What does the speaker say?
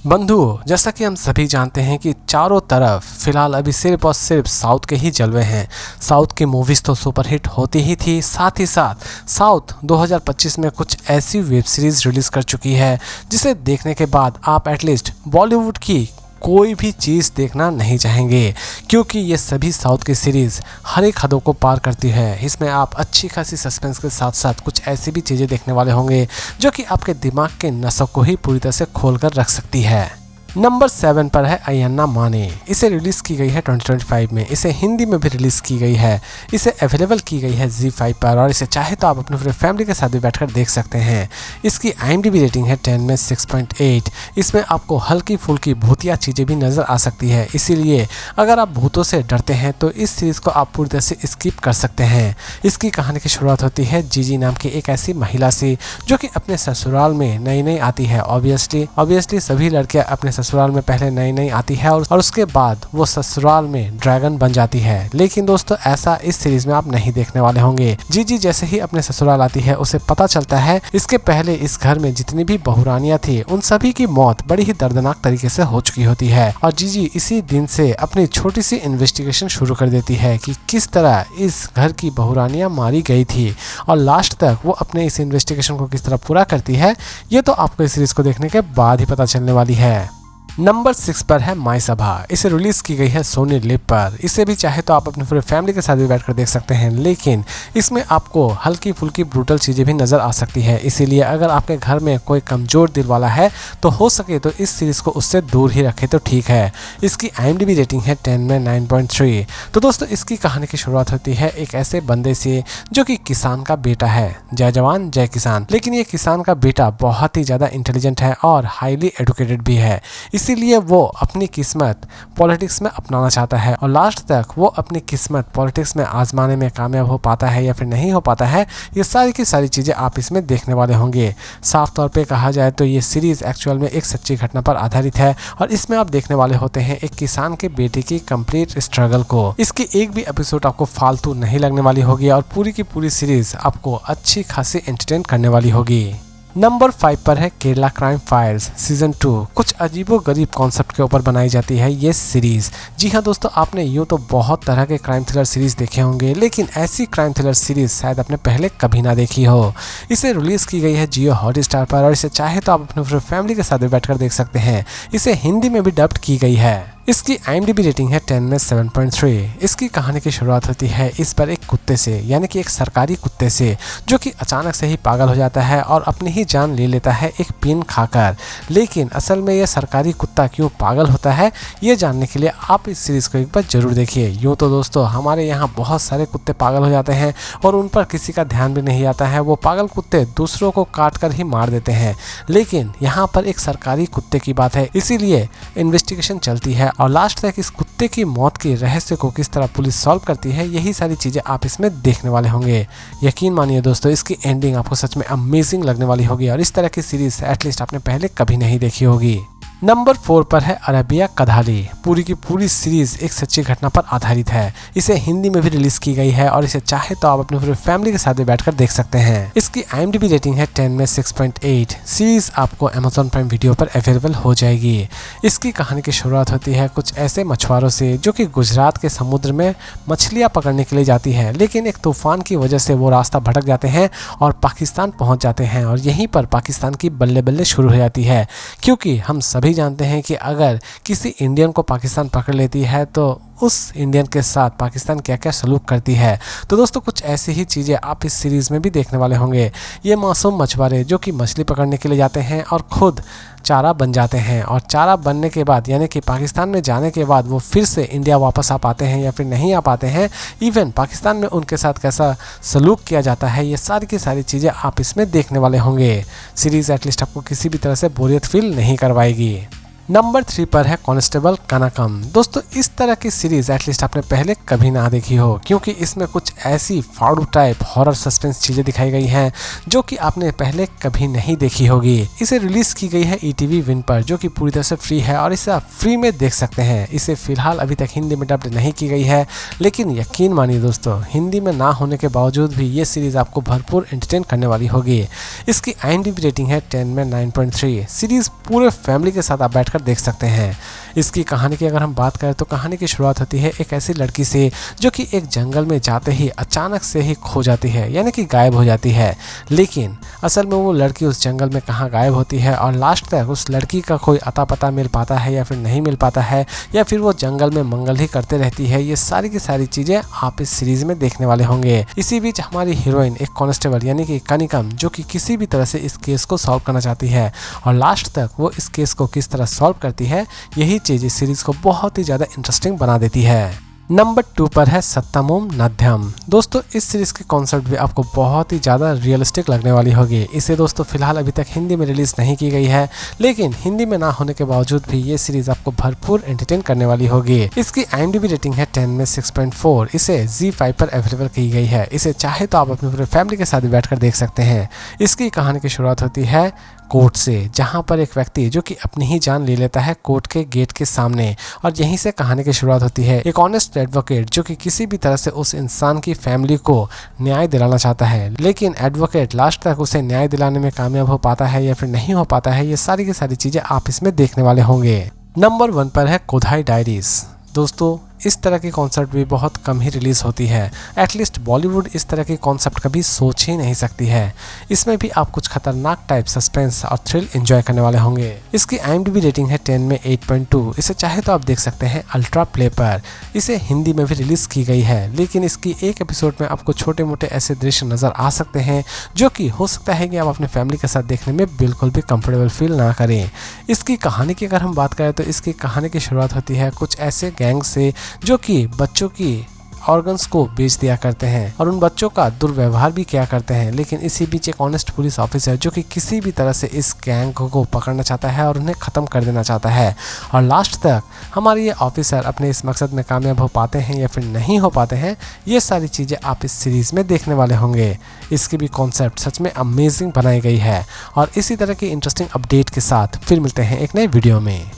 बंधुओं, जैसा कि हम सभी जानते हैं कि चारों तरफ फिलहाल अभी सिर्फ और सिर्फ साउथ के ही जलवे हैं। साउथ की मूवीज़ तो सुपरहिट होती ही थी, साथ ही साथ साउथ 2025 में कुछ ऐसी वेब सीरीज़ रिलीज़ कर चुकी है जिसे देखने के बाद आप एटलीस्ट बॉलीवुड की कोई भी चीज़ देखना नहीं चाहेंगे, क्योंकि ये सभी साउथ की सीरीज़ हर एक हदों को पार करती है। इसमें आप अच्छी खासी सस्पेंस के साथ साथ कुछ ऐसी भी चीज़ें देखने वाले होंगे जो कि आपके दिमाग के नसों को ही पूरी तरह से खोल कर रख सकती है। नंबर 7 पर है अय्यन्ना माने। इसे रिलीज़ की गई है 2025 में। इसे हिंदी में भी रिलीज़ की गई है। इसे अवेलेबल की गई है ZEE5 पर और इसे चाहे तो आप अपने पूरे फैमिली के साथ भी बैठकर देख सकते हैं। इसकी IMDb रेटिंग है 10 में 6.8। इसमें आपको हल्की फुल्की भूतिया चीज़ें भी नज़र आ सकती है, इसीलिए अगर आप भूतों से डरते हैं तो इस सीरीज़ को आप पूरी तरह से स्किप कर सकते हैं। इसकी कहानी की शुरुआत होती है जीजी नाम की एक ऐसी महिला से जो कि अपने ससुराल में नई नई आती है। ऑब्वियसली सभी लड़कियां अपने ससुराल में पहले नई नई आती है और उसके बाद वो ससुराल में ड्रैगन बन जाती है। लेकिन दोस्तों, ऐसा इस सीरीज में आप नहीं देखने वाले होंगे। जीजी जैसे ही अपने ससुराल आती है उसे पता चलता है इसके पहले इस घर में जितनी भी बहुरानियां थी उन सभी की मौत बड़ी ही दर्दनाक तरीके से हो चुकी होती है और जीजी इसी दिन से अपनी छोटी सी इन्वेस्टिगेशन शुरू कर देती है कि किस तरह इस घर की बहुरानियां मारी गई थी और लास्ट तक वो अपने इस इन्वेस्टिगेशन को किस तरह पूरा करती है, ये तो आपको इस सीरीज को देखने के बाद ही पता चलने वाली है। नंबर 6 पर है माई सभा। इसे रिलीज की गई है सोनी लिव पर। इसे भी चाहे तो आप अपने पूरे फैमिली के साथ भी बैठकर देख सकते हैं, लेकिन इसमें आपको हल्की फुल्की ब्रूटल चीज़ें भी नज़र आ सकती है। इसीलिए अगर आपके घर में कोई कमज़ोर दिल वाला है तो हो सके तो इस सीरीज़ को उससे दूर ही रखें तो ठीक है। इसकी IMDb रेटिंग है 10 में 9.3। तो दोस्तों, इसकी कहानी की शुरुआत होती है एक ऐसे बंदे से जो कि किसान का बेटा है। जय जवान जय किसान। लेकिन ये किसान का बेटा बहुत ही ज़्यादा इंटेलिजेंट है और हाईली एडुकेटेड भी है, इसीलिए वो अपनी किस्मत पॉलिटिक्स में अपनाना चाहता है और लास्ट तक वो अपनी किस्मत पॉलिटिक्स में आजमाने में कामयाब हो पाता है या फिर नहीं हो पाता है, ये सारी की सारी चीज़ें आप इसमें देखने वाले होंगे। साफ तौर पे कहा जाए तो ये सीरीज़ एक्चुअल में एक सच्ची घटना पर आधारित है और इसमें आप देखने वाले होते हैं एक किसान के बेटे की कंप्लीट स्ट्रगल को। इसकी एक भी एपिसोड आपको फालतू नहीं लगने वाली होगी और पूरी की पूरी सीरीज़ आपको अच्छी खासी एंटरटेन करने वाली होगी। नंबर 5 पर है केरला क्राइम फाइल्स सीजन 2। कुछ अजीबो गरीब कॉन्सेप्ट के ऊपर बनाई जाती है ये सीरीज। जी हाँ दोस्तों, आपने यूँ तो बहुत तरह के क्राइम थ्रिलर सीरीज देखे होंगे, लेकिन ऐसी क्राइम थ्रिलर सीरीज शायद आपने पहले कभी ना देखी हो। इसे रिलीज की गई है जियो हॉटस्टार पर और इसे चाहे तो आप अपने पूरे फैमिली के साथ भी बैठकर देख सकते हैं। इसे हिंदी में भी डब्ड की गई है। इसकी IMDb रेटिंग है 10 में 7.3। इसकी कहानी की शुरुआत होती है इस पर एक कुत्ते से, यानी कि एक सरकारी कुत्ते से, जो कि अचानक से ही पागल हो जाता है और अपनी ही जान ले लेता है एक पिन खाकर। लेकिन असल में यह सरकारी कुत्ता क्यों पागल होता है, ये जानने के लिए आप इस सीरीज़ को एक बार जरूर देखिए। यूँ तो दोस्तों, हमारे यहाँ बहुत सारे कुत्ते पागल हो जाते हैं और उन पर किसी का ध्यान भी नहीं आता है। वो पागल कुत्ते दूसरों को काट कर ही मार देते हैं, लेकिन यहाँ पर एक सरकारी कुत्ते की बात है, इसीलिए इन्वेस्टिगेशन चलती है और लास्ट तक इस कुत्ते की मौत के रहस्य को किस तरह पुलिस सॉल्व करती है, यही सारी चीज़ें आप इसमें देखने वाले होंगे। यकीन मानिए दोस्तों, इसकी एंडिंग आपको सच में अमेजिंग लगने वाली होगी और इस तरह की सीरीज एटलीस्ट आपने पहले कभी नहीं देखी होगी। नंबर 4 पर है अरबिया कधाली। पूरी की पूरी सीरीज एक सच्ची घटना पर आधारित है। इसे हिंदी में भी रिलीज की गई है और इसे चाहे तो आप अपने पूरे फैमिली के साथ भी बैठकर देख सकते हैं। इसकी IMDb रेटिंग है 10 में 6.8। सीरीज आपको Amazon प्राइम वीडियो पर अवेलेबल हो जाएगी। इसकी कहानी की शुरुआत होती है कुछ ऐसे मछुआरों से जो कि गुजरात के समुद्र में मछलियां पकड़ने के लिए जाती है, लेकिन एक तूफान की वजह से वो रास्ता भटक जाते हैं और पाकिस्तान पहुंच जाते हैं और यहीं पर पाकिस्तान की बल्ले बल्ले शुरू हो जाती है, क्योंकि हम सभी जानते हैं कि अगर किसी इंडियन को पाकिस्तान पकड़ लेती है तो उस इंडियन के साथ पाकिस्तान क्या क्या सलूक करती है। तो दोस्तों, कुछ ऐसी ही चीज़ें आप इस सीरीज़ में भी देखने वाले होंगे। ये मासूम मछुआरे जो कि मछली पकड़ने के लिए जाते हैं और खुद चारा बन जाते हैं और चारा बनने के बाद यानी कि पाकिस्तान में जाने के बाद वो फिर से इंडिया वापस आ पाते हैं या फिर नहीं आ पाते हैं, इवन पाकिस्तान में उनके साथ कैसा सलूक किया जाता है, ये सारी की सारी चीज़ें आप इसमें देखने वाले होंगे। सीरीज़ एटलीस्ट आपको किसी भी तरह से बोरियत फील नहीं करवाएगी। नंबर 3 पर है कांस्टेबल कनकम। दोस्तों इस तरह की सीरीज एटलीस्ट आपने पहले कभी ना देखी हो, क्योंकि इसमें कुछ ऐसी फाड़ू टाइप हॉरर सस्पेंस चीजें दिखाई गई हैं जो कि आपने पहले कभी नहीं देखी होगी। इसे रिलीज की गई है ETV विन पर, जो कि पूरी तरह से फ्री है और इसे आप फ्री में देख सकते हैं। इसे फिलहाल अभी तक हिंदी में डब्ड नहीं की गई है, लेकिन यकीन मानिए दोस्तों, हिंदी में ना होने के बावजूद भी ये सीरीज आपको भरपूर एंटरटेन करने वाली होगी। इसकी IMDb रेटिंग है 10 में 9.3। सीरीज पूरे फैमिली के साथ आप बैठकर देख सकते हैं। इसकी कहानी की अगर हम बात करें तो कहानी की शुरुआत होती है एक ऐसी लड़की से जो कि एक जंगल में जाते ही अचानक से ही खो जाती है, यानी कि गायब हो जाती है। लेकिन असल में वो लड़की उस जंगल में कहाँ गायब होती है और लास्ट तक उस लड़की का कोई अता पता मिल पाता है या फिर नहीं मिल पाता है, या फिर वो जंगल में मंगल ही करते रहती है, ये सारी की सारी चीजें आप इस सीरीज में देखने वाले होंगे। इसी बीच हमारी हीरोइन एक कांस्टेबल यानी कि कनिकम, जो कि किसी भी तरह से इस केस को सॉल्व करना चाहती है और लास्ट तक वो इस केस को किस तरह सॉल्व करती है, यही चीज इस सीरीज को बहुत ही ज्यादा इंटरेस्टिंग बना देती है। नंबर 2 पर है सत्यमोम नध्यम। दोस्तों इस सीरीज की कॉन्सेप्ट भी आपको बहुत ही ज़्यादा रियलिस्टिक लगने वाली होगी। इसे दोस्तों फिलहाल अभी तक हिंदी में रिलीज़ नहीं की गई है, लेकिन हिंदी में ना होने के बावजूद भी ये सीरीज आपको भरपूर एंटरटेन करने वाली होगी। इसकी IMDb रेटिंग है 10 में 6.4। इसे ZEE5 पर अवेलेबल की गई है। इसे चाहे तो आप अपने पूरे फैमिली के साथ बैठकर देख सकते हैं। इसकी कहानी की शुरुआत होती है कोर्ट से, जहां पर एक व्यक्ति जो कि अपनी ही जान ले लेता है कोर्ट के गेट के सामने, और यहीं से कहानी की शुरुआत होती है। एक ऑनेस्ट एडवोकेट जो कि किसी भी तरह से उस इंसान की फैमिली को न्याय दिलाना चाहता है, लेकिन एडवोकेट लास्ट तक उसे न्याय दिलाने में कामयाब हो पाता है या फिर नहीं हो पाता है, ये सारी की सारी चीजें आप इसमें देखने वाले होंगे। नंबर 1 पर है कोधाई डायरीज। दोस्तों इस तरह की कॉन्सेप्ट भी बहुत कम ही रिलीज होती है। एटलीस्ट बॉलीवुड इस तरह की कॉन्सेप्ट कभी सोच ही नहीं सकती है। इसमें भी आप कुछ खतरनाक टाइप सस्पेंस और थ्रिल एंजॉय करने वाले होंगे। इसकी IMDb रेटिंग है 10 में 8.2। इसे चाहे तो आप देख सकते हैं अल्ट्रा प्ले पर। इसे हिंदी में भी रिलीज की गई है, लेकिन इसकी एक एपिसोड में आपको छोटे मोटे ऐसे दृश्य नजर आ सकते हैं जो कि हो सकता है कि आप अपने फैमिली के साथ देखने में बिल्कुल भी कंफर्टेबल फील ना करें। इसकी कहानी की अगर हम बात करें तो इसकी कहानी की शुरुआत होती है कुछ ऐसे गैंग से जो कि बच्चों की ऑर्गन्स को बेच दिया करते हैं और उन बच्चों का दुर्व्यवहार भी किया करते हैं। लेकिन इसी बीच एक ऑनेस्ट पुलिस ऑफिसर जो कि किसी भी तरह से इस गैंग को पकड़ना चाहता है और उन्हें ख़त्म कर देना चाहता है, और लास्ट तक हमारे ये ऑफिसर अपने इस मकसद में कामयाब हो पाते हैं या फिर नहीं हो पाते हैं, ये सारी चीज़ें आप इस सीरीज़ में देखने वाले होंगे। इसकी भी कॉन्सेप्ट सच में अमेजिंग बनाई गई है। और इसी तरह की इंटरेस्टिंग अपडेट के साथ फिर मिलते हैं एक नए वीडियो में।